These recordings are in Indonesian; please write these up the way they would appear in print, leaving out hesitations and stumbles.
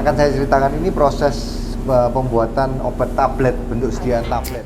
akan saya ceritakan ini proses pembuatan obat tablet, bentuk sediaan tablet.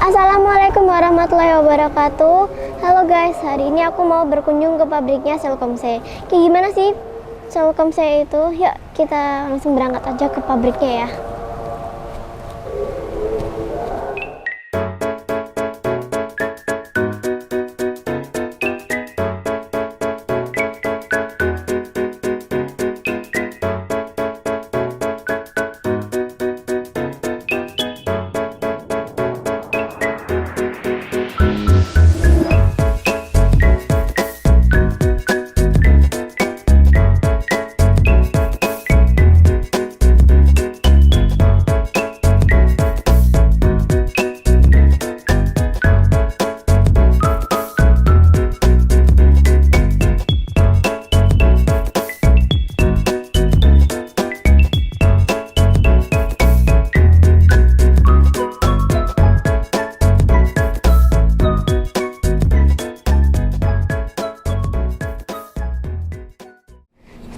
Assalamualaikum warahmatullahi wabarakatuh. Halo guys, hari ini aku mau berkunjung ke pabriknya Selkomse. Kayak gimana sih Selkomse itu? Yuk kita langsung berangkat aja ke pabriknya ya.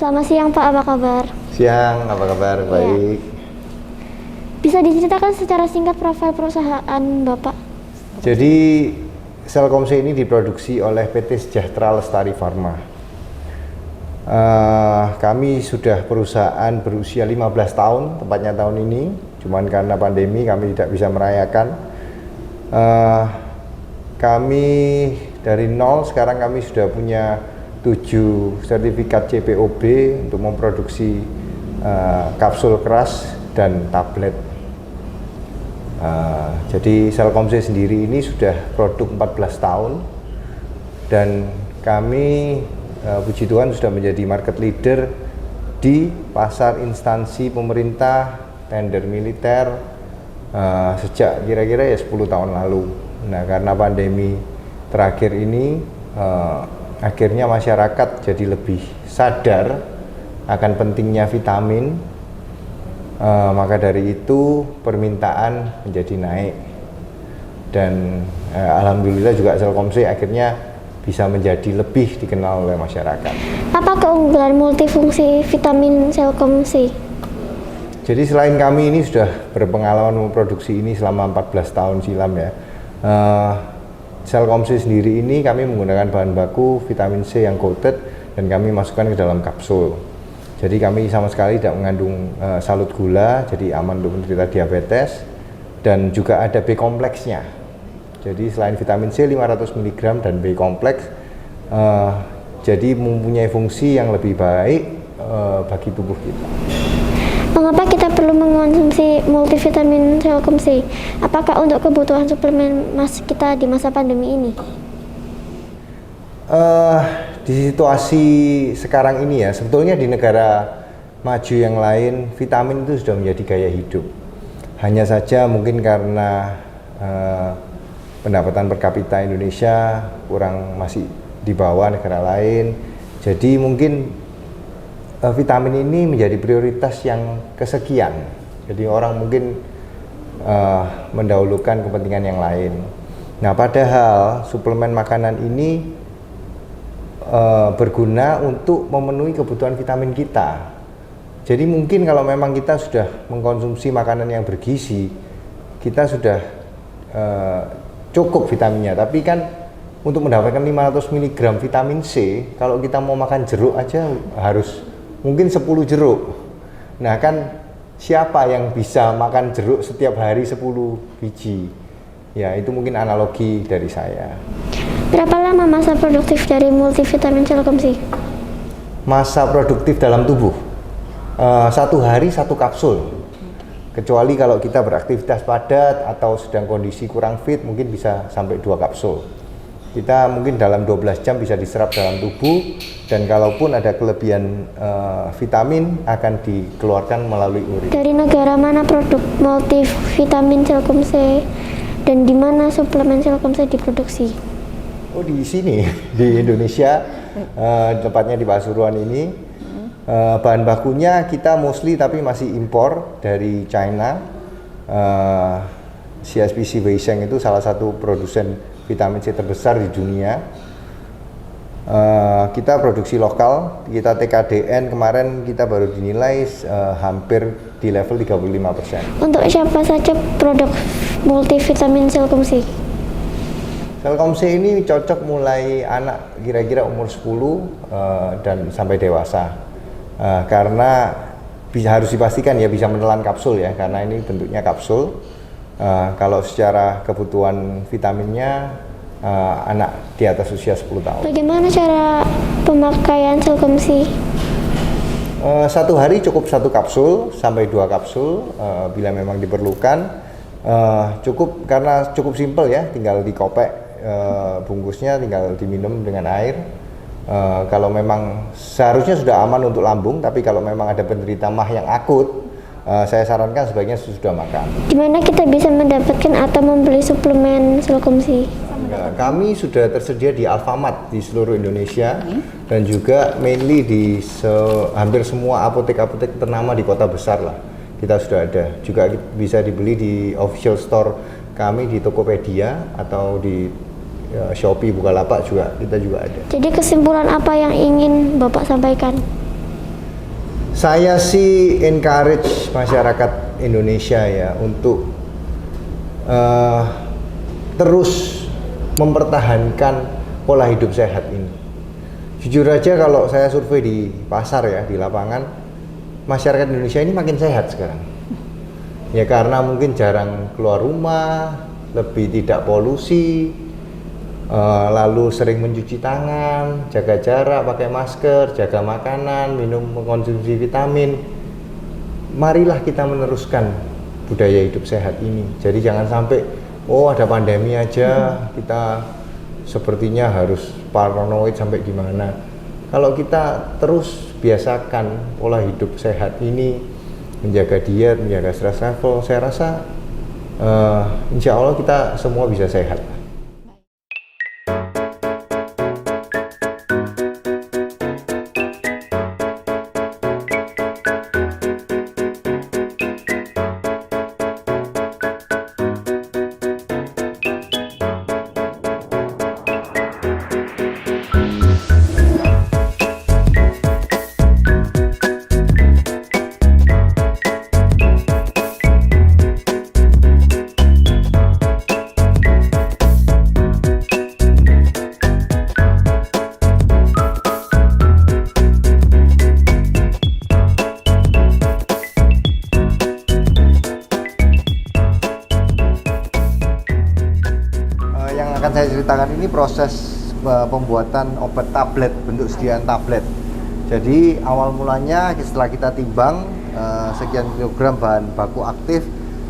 Selamat siang Pak, apa kabar? Siang, apa kabar? Baik. Bisa diceritakan secara singkat profil perusahaan Bapak? Jadi Selkomse ini diproduksi oleh PT Sejahtera Lestari Pharma. Kami sudah perusahaan berusia 15 tahun, tepatnya tahun ini. Cuman karena pandemi kami tidak bisa merayakan. Kami dari nol, sekarang kami sudah punya 7 sertifikat CPOB untuk memproduksi kapsul keras dan tablet. Jadi Selkomse sendiri ini sudah produk 14 tahun dan kami puji Tuhan sudah menjadi market leader di pasar instansi pemerintah, tender militer sejak kira-kira ya 10 tahun lalu. Nah, karena pandemi terakhir ini akhirnya masyarakat jadi lebih sadar akan pentingnya vitamin, maka dari itu permintaan menjadi naik dan alhamdulillah juga Selkomse akhirnya bisa menjadi lebih dikenal oleh masyarakat. Apa keunggulan multifungsi vitamin Selkomse? Jadi selain kami ini sudah berpengalaman memproduksi ini selama 14 tahun silam ya, Selkomse sendiri ini kami menggunakan bahan baku vitamin C yang coated dan kami masukkan ke dalam kapsul. Jadi kami sama sekali tidak mengandung salut gula, jadi aman untuk menderita diabetes, dan juga ada B kompleksnya. Jadi selain vitamin C 500 mg dan B kompleks, jadi mempunyai fungsi yang lebih baik bagi tubuh kita. Mengapa kita perlu mengonsumsi multivitamin Selkomse? Apakah untuk kebutuhan suplemen kita di masa pandemi ini? Di situasi sekarang ini ya, sebetulnya di negara maju yang lain vitamin itu sudah menjadi gaya hidup. Hanya saja mungkin karena pendapatan per kapita Indonesia masih di bawah negara lain, jadi mungkin vitamin ini menjadi prioritas yang kesekian. Jadi orang mungkin mendahulukan kepentingan yang lain. Nah, padahal suplemen makanan ini berguna untuk memenuhi kebutuhan vitamin kita. Jadi mungkin kalau memang kita sudah mengkonsumsi makanan yang bergizi, kita sudah cukup vitaminnya. Tapi kan untuk mendapatkan 500 mg vitamin C, kalau kita mau makan jeruk aja harus mungkin 10 jeruk. Nah kan siapa yang bisa makan jeruk setiap hari 10 biji? Ya, itu mungkin analogi dari saya. Berapa lama masa produktif dari multivitamin Selkomsi? Masa produktif dalam tubuh? 1 hari 1 kapsul. Kecuali kalau kita beraktivitas padat atau sedang kondisi kurang fit, mungkin bisa sampai 2 kapsul. Kita mungkin dalam 12 jam bisa diserap dalam tubuh, dan kalaupun ada kelebihan vitamin akan dikeluarkan melalui urin. Dari negara mana produk multivitamin Selkomse dan di mana suplemen Selkomse diproduksi? Oh, di sini di Indonesia, tepatnya di Pasuruan ini. Bahan bakunya kita mostly tapi masih impor dari China. CSPC Weisheng itu salah satu produsen vitamin C terbesar di dunia. Kita produksi lokal, kita TKDN kemarin kita baru dinilai hampir di level 35%. Untuk siapa saja produk multivitamin Selkomsi? Selkomse ini cocok mulai anak kira-kira umur 10 dan sampai dewasa. Karena harus dipastikan ya bisa menelan kapsul ya, karena ini bentuknya kapsul. Kalau secara kebutuhan vitaminnya anak di atas usia 10 tahun. Bagaimana cara pemakaian Selkomsi? 1 hari cukup 1 kapsul sampai 2 kapsul bila memang diperlukan. Cukup karena cukup simpel ya, tinggal dikopek bungkusnya, tinggal diminum dengan air. Kalau memang seharusnya sudah aman untuk lambung, tapi kalau memang ada penderita mah yang akut, saya sarankan sebaiknya sudah makan. Di mana kita bisa mendapatkan atau membeli suplemen Selkomsi? Kami sudah tersedia di Alfamart di seluruh Indonesia dan juga mainly di hampir semua apotek-apotek ternama di kota besar lah. Kita sudah ada. Juga bisa dibeli di official store kami di Tokopedia atau di Shopee, Bukalapak juga kita juga ada. Jadi kesimpulan apa yang ingin Bapak sampaikan? Saya sih encourage masyarakat Indonesia ya untuk terus mempertahankan pola hidup sehat ini. Jujur aja kalau saya survei di pasar ya, di lapangan, masyarakat Indonesia ini makin sehat sekarang. Ya karena mungkin jarang keluar rumah, lebih tidak polusi, lalu sering mencuci tangan, jaga jarak, pakai masker, jaga makanan, mengkonsumsi vitamin. Marilah kita meneruskan budaya hidup sehat ini. Jadi jangan sampai ada pandemi aja kita sepertinya harus paranoid sampai gimana. Kalau kita terus biasakan pola hidup sehat ini, menjaga diet, menjaga stress level, saya rasa insya Allah kita semua bisa sehat. Akan saya ceritakan ini proses pembuatan obat tablet, bentuk sediaan tablet. Jadi awal mulanya setelah kita timbang sekian kilogram bahan baku aktif,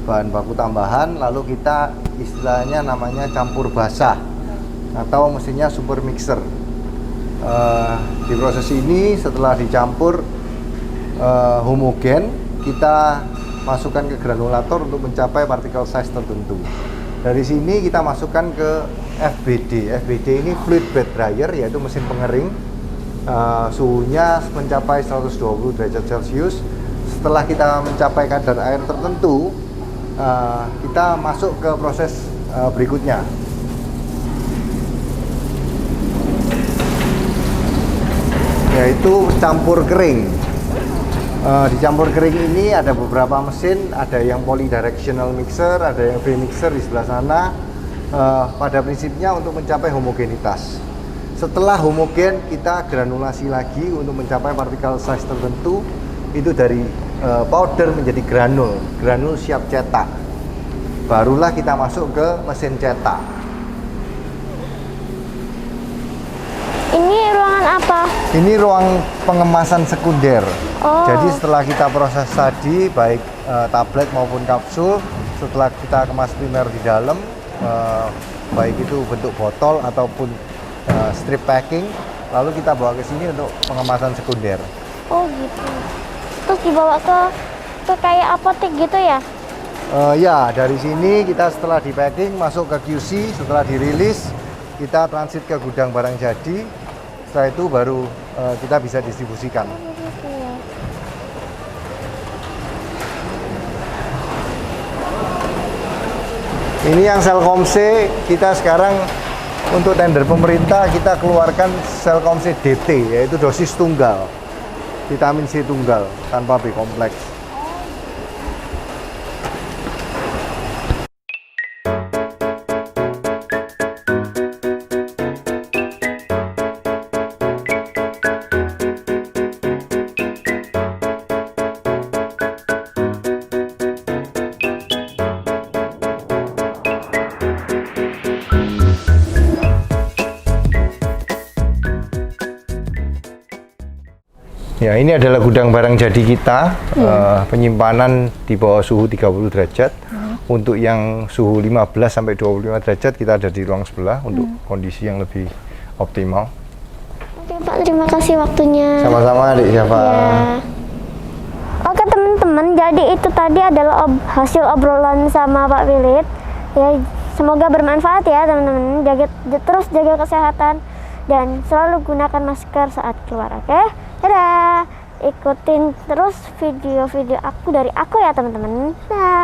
bahan baku tambahan, lalu kita istilahnya namanya campur basah atau mesinnya super mixer. Di proses ini setelah dicampur homogen, kita masukkan ke granulator untuk mencapai partikel size tertentu. Dari sini kita masukkan ke FBD. FBD ini fluid bed dryer, yaitu mesin pengering. Suhunya mencapai 120 derajat Celcius. Setelah kita mencapai kadar air tertentu, kita masuk ke proses berikutnya. Yaitu campur kering. Di campur kering ini ada beberapa mesin, ada yang polydirectional mixer, ada yang V-mixer di sebelah sana. Pada prinsipnya untuk mencapai homogenitas. Setelah homogen, kita granulasi lagi untuk mencapai partikel size tertentu. Itu dari powder menjadi granul, granul siap cetak. Barulah kita masuk ke mesin cetak. Ini ruangan apa? Ini ruang pengemasan sekunder. Oh. Jadi setelah kita proses tadi, baik tablet maupun kapsul, setelah kita kemas primer di dalam, baik itu bentuk botol ataupun strip packing, lalu kita bawa ke sini untuk pengemasan sekunder. Oh gitu. Terus dibawa ke kayak apotek gitu ya? Ya, dari sini kita setelah di packing masuk ke QC, setelah dirilis kita transit ke gudang barang jadi. Setelah itu baru kita bisa distribusikan. Ini yang Selkomse, kita sekarang untuk tender pemerintah kita keluarkan Selkomse DT, yaitu dosis tunggal, vitamin C tunggal tanpa B kompleks. Ya, ini adalah gudang barang jadi kita, penyimpanan di bawah suhu 30 derajat. Untuk yang suhu 15 sampai 25 derajat kita ada di ruang sebelah untuk kondisi yang lebih optimal. Oke Pak, terima kasih waktunya. Sama-sama Adik Syafa. Ya. Oke teman-teman, jadi itu tadi adalah hasil obrolan sama Pak Wilit. Ya, semoga bermanfaat ya teman-teman. Terus jaga kesehatan dan selalu gunakan masker saat keluar, oke? Dadah! Ikutin terus video-video aku dari aku ya teman-teman. Dah.